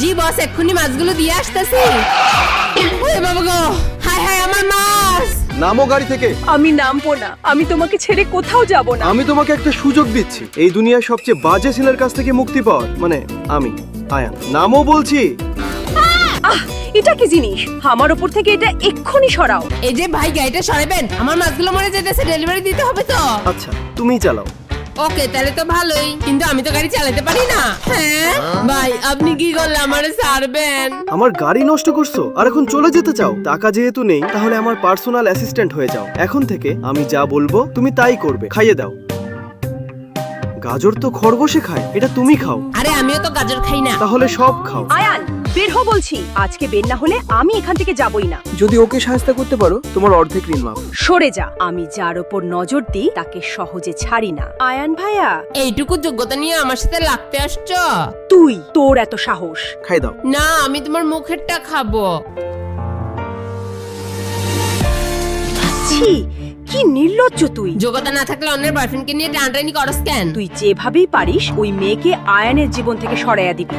জি বস, এক্ষুনি মাছগুলো দিয়ে আসতেছি। ওরে বাবা গো, হায় হায় আমার মাছ। নামো গাড়ি থেকে। আমি নামবো না, আমি তোমাকে ছেড়ে কোথাও যাব না। আমি তোমাকে একটা সুযোগ দিচ্ছি এই দুনিয়ার সবচেয়ে বাজে ছেলের কাছ থেকে মুক্তি পাওয়ার, মানে আমি আয়ান। নামো বলছি। আহ, এটা কি জিনিস? আমার উপর থেকে এটা এক্ষুনি সরাও। এই যে ভাই, গাড়িটা সরাবেন, আমার মাছগুলো মরে যেতেছে, ডেলিভারি দিতে হবে তো। আচ্ছা তুমিই চালাও। ওকে, তাহলে তো ভালোই, কিন্তু আমি তো গাড়ি চালাতে পারি না। হ্যাঁ ভাই, আপনি কি করলে আমারে ছাড়বেন? আমার গাড়ি নষ্ট করছো আর এখন চলে যেতে চাও? টাকা যেহেতু নেই, তাহলে আমার পার্সোনাল অ্যাসিস্ট্যান্ট হয়ে যাও। এখন থেকে আমি যা বলবো তুমি তাই করবে। খাইয়ে দাও। গাজর তো খরগোশে খায়, এটা তুমি খাও। আরে আমিও তো গাজর খাই না। তাহলে সব খাও। আয়ান, বের হো বলছি। আজকে বের না হলে আমি এখান থেকে যাবই না। যদি ওকে সাহায্য করতে পারো, তোমার অর্ধেক ঋণ মাফ। সরে যা। আমি যার উপর নজর দিই তাকে সহজে ছাড়ি না। আয়ান ভাইয়া, এইটুকু যোগ্যতা নিয়ে আমার সাথে লাগতে আসছো? তোর এত সাহস? খাই দাও। না, আমি তোমার মুখেরটা খাবো। ছি, কি নির্লজ্জ তুই। যোগ্যতা না থাকলে অন্যের বয়ফ্রেন্ডকে নিয়ে টানটানি করস কেন? তুই যেভাবেই পারিস ওই মেয়েকে আয়ানের জীবন থেকে সরাইয়া দিবি।